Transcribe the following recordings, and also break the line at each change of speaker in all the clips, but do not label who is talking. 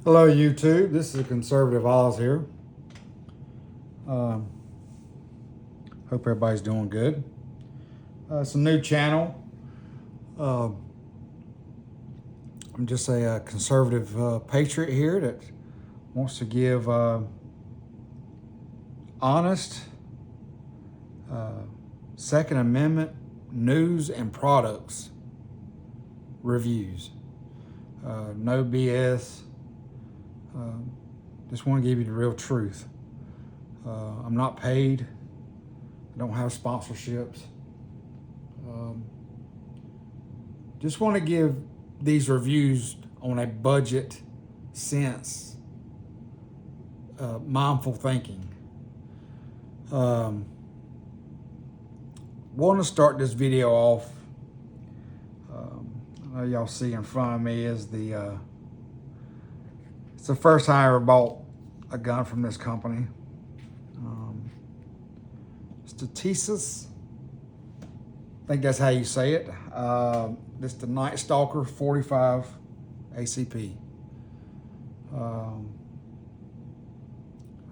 Hello YouTube, this is Conservative Oz here. Um, Hope everybody's doing good. It's a new channel. I'm just a conservative patriot here that wants to give honest Second Amendment news and products reviews. No BS. Just want to give you the real truth. I'm not paid. I don't have sponsorships. Just want to give these reviews on a budget sense, mindful thinking. Want to start this video off. I know y'all see in front of me is it's the first time I ever bought a gun from this company. It's the Tisas. I think that's how you say it. It's the Night Stalker 45 ACP. I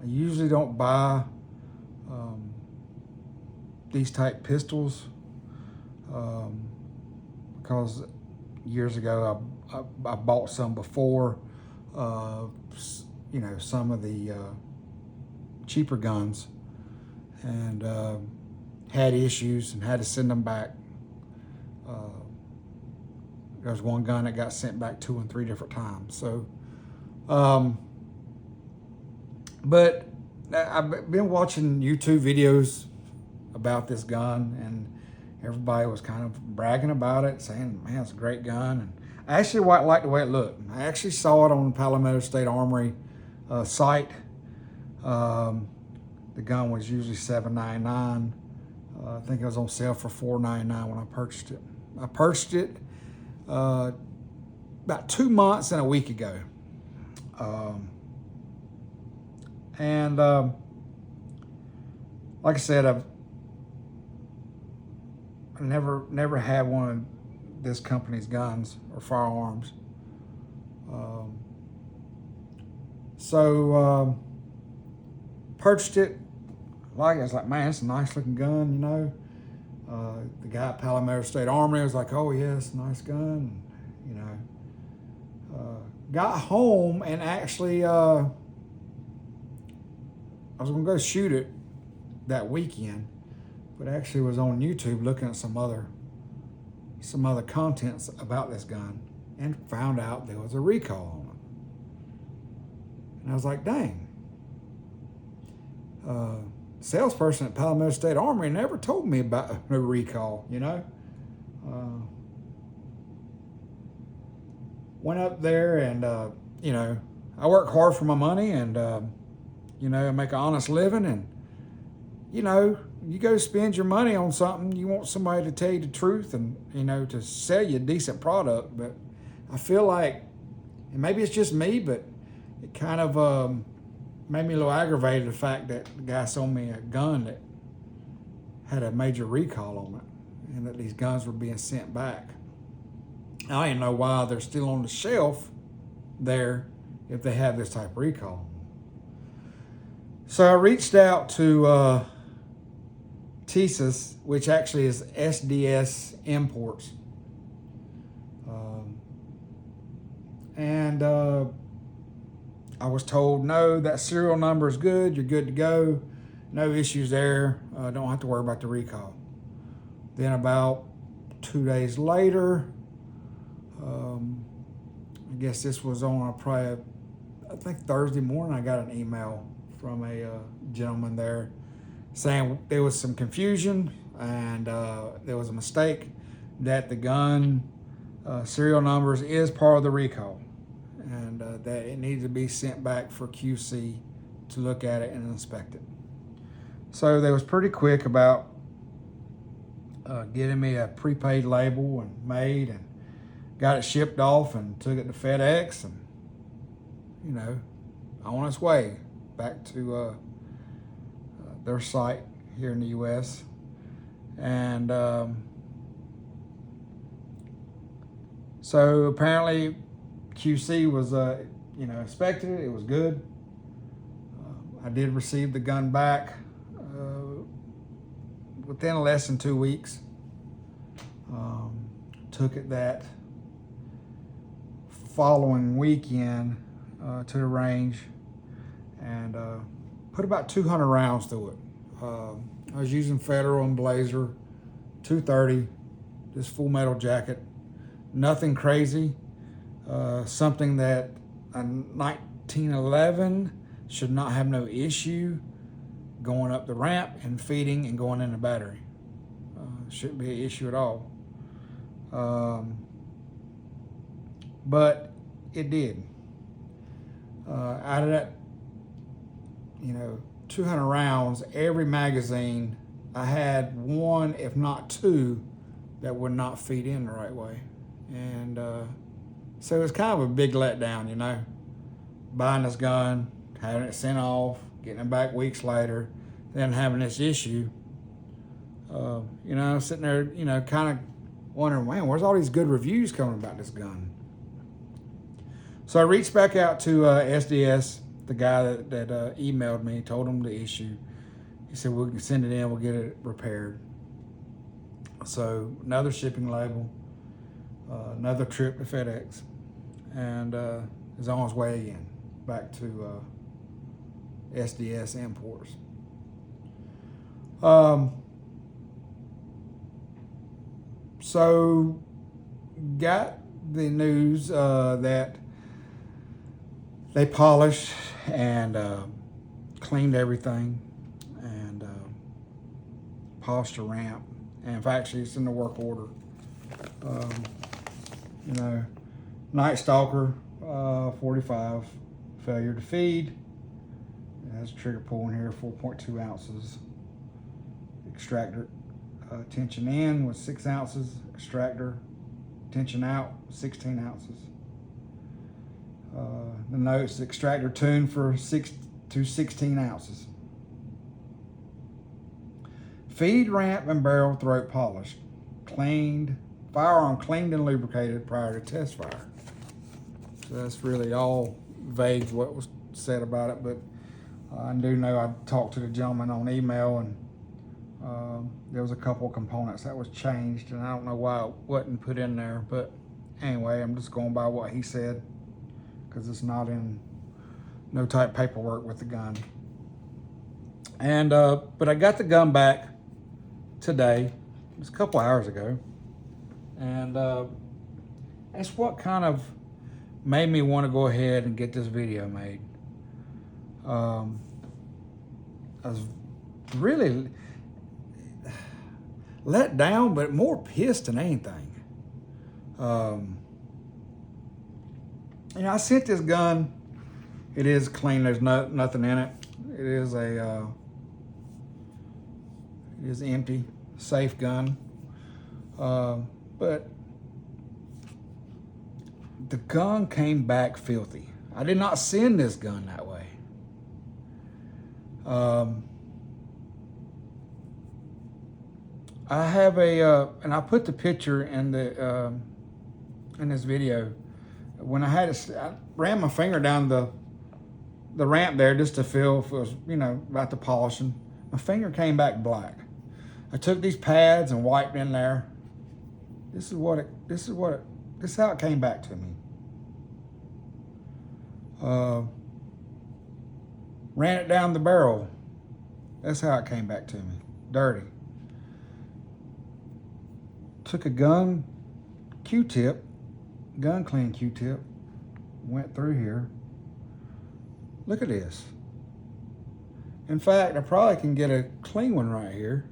usually don't buy these type pistols because years ago I bought some before, some of the cheaper guns, and had issues and had to send them back. There was one gun that got sent back 2 and 3 different times. So, but I've been watching YouTube videos about this gun, and everybody was kind of bragging about it, saying, man, it's a great gun. And I actually liked the way it looked. I actually saw it on the Palmetto State Armory site. The gun was usually $7.99. I think it was on sale for $4.99 when I purchased it. I purchased it about 2 months and a week ago. Like I said, I've never had one of this company's guns or firearms. Purchased it. I was like, man, it's a nice looking gun, you know. The guy at Palmetto State Armory was like, oh yes, nice gun, you know. Got home and actually, I was gonna go shoot it that weekend, but actually was on YouTube looking at some other contents about this gun and found out there was a recall on it. And I was like, dang. Salesperson at Palmetto State Armory never told me about a recall, you know. Went up there and, I work hard for my money, and, I make an honest living, and, you go spend your money on something, you want somebody to tell you the truth and, to sell you a decent product. But I feel like, and maybe it's just me, but it kind of made me a little aggravated, the fact that the guy sold me a gun that had a major recall on it, and that these guns were being sent back. I didn't know why they're still on the shelf there if they have this type of recall. So I reached out to Tisas, which actually is SDS Imports. I was told, no, that serial number is good. You're good to go. No issues there. Don't have to worry about the recall. Then about 2 days later, I guess this was on I think Thursday morning, I got an email from a gentleman there saying there was some confusion and there was a mistake, that the gun serial numbers is part of the recall, and that it needs to be sent back for QC to look at it and inspect it. So they was pretty quick about getting me a prepaid label and made, and got it shipped off and took it to FedEx, and on its way back to their site here in the U.S. And so apparently QC was inspected it. It was good. I did receive the gun back within less than 2 weeks. Took it that following weekend to the range and put about 200 rounds through it. I was using Federal and Blazer 230, this full metal jacket. Nothing crazy. Something that a 1911 should not have no issue going up the ramp and feeding and going in the battery. Shouldn't be an issue at all. But it did. Out of that, 200 rounds, every magazine, I had one, if not two, that would not feed in the right way. And so it was kind of a big letdown, buying this gun, having it sent off, getting it back weeks later, then having this issue. Sitting there, kind of wondering, man, where's all these good reviews coming about this gun? So I reached back out to SDS, the guy that emailed me, told him the issue. He said, we can send it in, we'll get it repaired. So another shipping label, another trip to FedEx, and is on his way again, back to SDS imports. So got the news that they polished and cleaned everything and polished the ramp. And in fact, it's in the work order. Night Stalker 45, failure to feed. It has a trigger pull in here, 4.2 ounces. Extractor tension in was 6 ounces. Extractor tension out, 16 ounces. The notes, extractor tuned for 6 to 16 ounces. Feed, ramp, and barrel throat polished. Cleaned, firearm cleaned and lubricated prior to test fire. So that's really all vague what was said about it, but I do know I talked to the gentleman on email, and there was a couple of components that was changed, and I don't know why it wasn't put in there, but anyway, I'm just going by what he said, because it's not in no type paperwork with the gun. And but I got the gun back today. It was a couple hours ago, and that's what kind of made me want to go ahead and get this video made. I was really let down, but more pissed than anything. I sent this gun. It is clean. There's nothing in it. It is empty, safe gun. But the gun came back filthy. I did not send this gun that way. I have and I put the picture in this video. When I ran my finger down the ramp there just to feel if it was, about the polishing. My finger came back black. I took these pads and wiped in there. This is how it came back to me. Ran it down the barrel. That's how it came back to me. Dirty. Took a gun clean Q-tip, went through here. Look at this. In fact, I probably can get a clean one right here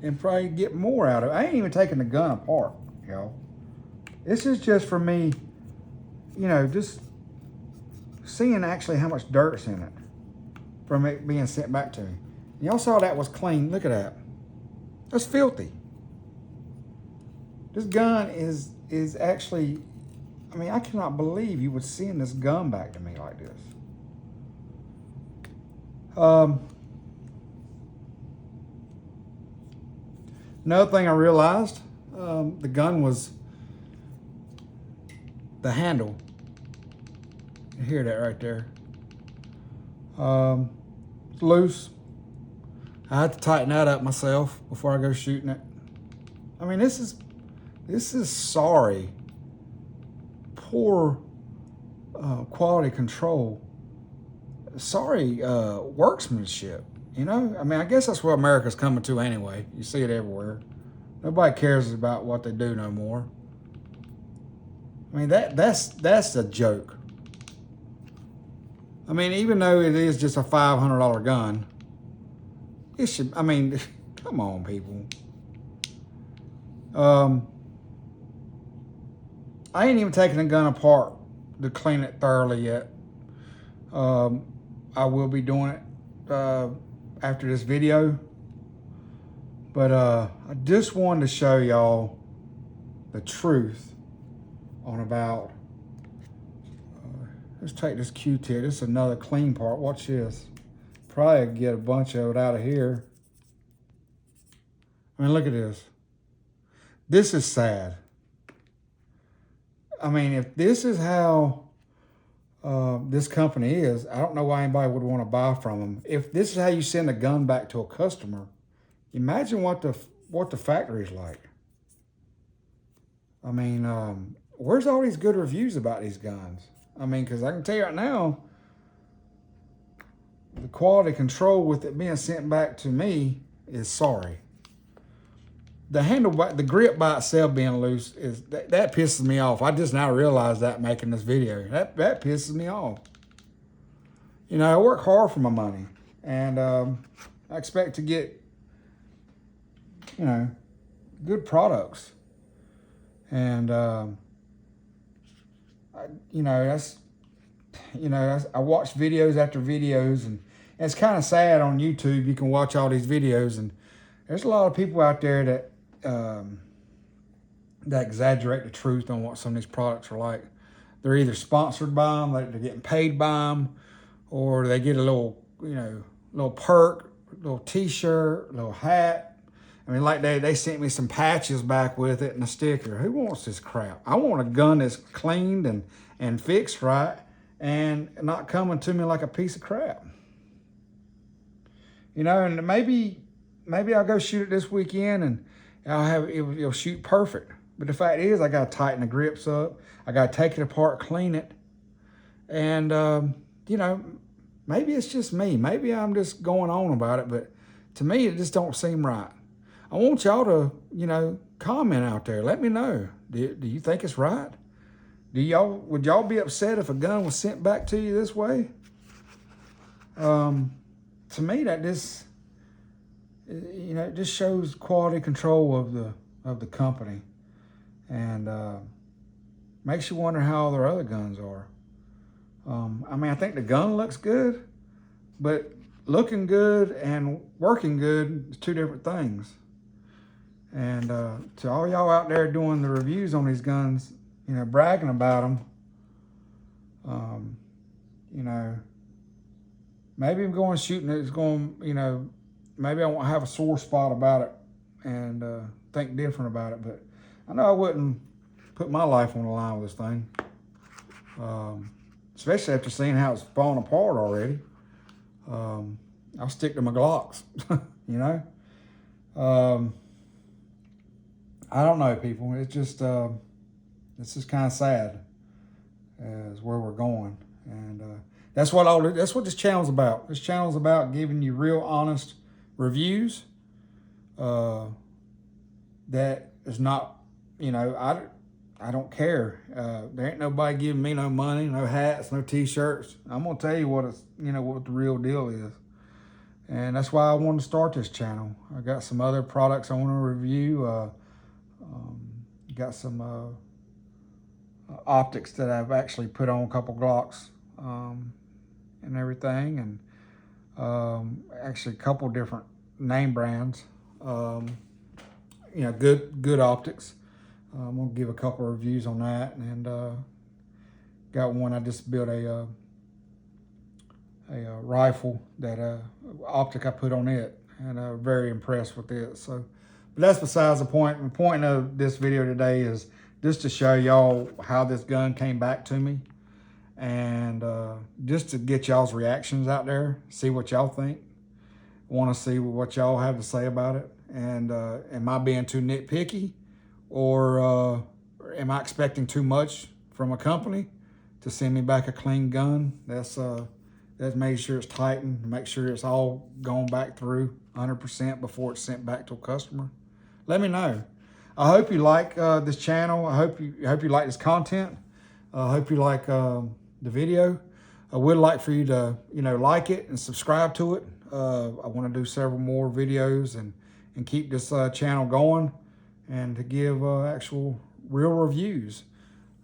and probably get more out of it. I ain't even taking the gun apart, y'all. This is just for me, just seeing actually how much dirt's in it from it being sent back to me. Y'all saw that was clean. Look at that. That's filthy. This gun is actually, I cannot believe you would send this gun back to me like this. Another thing I realized, the gun was, the handle You hear that right there. It's loose. I had to tighten that up myself before I go shooting it. I mean, this is sorry. Poor quality control. Sorry workmanship. You know, I mean, I guess that's what America's coming to anyway. You see it everywhere. Nobody cares about what they do no more. I mean, that's a joke. I mean, even though it is just a $500 gun, it should, I mean, come on, people. I ain't even taken the gun apart to clean it thoroughly yet. I will be doing it after this video. But I just wanted to show y'all the truth on about, let's take this Q-tip. This is another clean part. Watch this. Probably get a bunch of it out of here. I mean, look at this. This is sad. I mean, if this is how this company is, I don't know why anybody would want to buy from them. If this is how you send a gun back to a customer, imagine what the factory's like. I mean, where's all these good reviews about these guns? I mean, because I can tell you right now, the quality control with it being sent back to me is sorry. The handle, the grip by itself being loose, is that pisses me off. I just now realized that making this video. That pisses me off. You know, I work hard for my money, and I expect to get, you know, good products. And I watch videos after videos, and it's kind of sad on YouTube. You can watch all these videos, and there's a lot of people out there that exaggerate the truth on what some of these products are like. They're either sponsored by them, like they're getting paid by them, or they get a little, little perk, little t-shirt, little hat. I mean, like they sent me some patches back with it and a sticker. Who wants this crap? I want a gun that's cleaned and fixed right and not coming to me like a piece of crap. You know, and maybe I'll go shoot it this weekend and it'll shoot perfect. But the fact is, I got to tighten the grips up. I got to take it apart, clean it. And, maybe it's just me. Maybe I'm just going on about it. But to me, it just don't seem right. I want y'all to, comment out there. Let me know. Do you think it's right? Would y'all be upset if a gun was sent back to you this way? To me, that just, it just shows quality control of the company, and makes you wonder how their other guns are. I mean, I think the gun looks good, but looking good and working good is two different things. And to all y'all out there doing the reviews on these guns, bragging about them, maybe I'm going shooting it's going, maybe I won't have a sore spot about it and think different about it. But I know I wouldn't put my life on the line with this thing, especially after seeing how it's falling apart already. I'll stick to my Glocks, I don't know, people. It's just kind of sad as where we're going, and that's what this channel's about. This channel's about giving you real, honest reviews. That is not, I don't care. There ain't nobody giving me no money, no hats, no t-shirts. I'm gonna tell you what what the real deal is, and that's why I wanted to start this channel. I got some other products I want to review. Got some optics that I've actually put on a couple Glocks and everything, and actually a couple different name brands. Good optics. I'm gonna give a couple of reviews on that, and got one I just built a rifle that optic I put on it, and very impressed with it. So. But that's besides the point. The point of this video today is just to show y'all how this gun came back to me. and just to get y'all's reactions out there, see what y'all think. Want to see what y'all have to say about it. And am I being too nitpicky, or am I expecting too much from a company to send me back a clean gun? That's made sure it's tightened, make sure it's all gone back through 100% before it's sent back to a customer. Let me know. I hope you like this channel. I hope you like this content. I hope you like the video. I would like for you to like it and subscribe to it. I want to do several more videos and keep this channel going, and to give actual real reviews.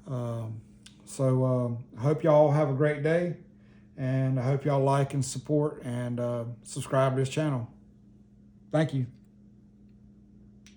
So I hope y'all have a great day, and I hope y'all like and support and subscribe to this channel. Thank you.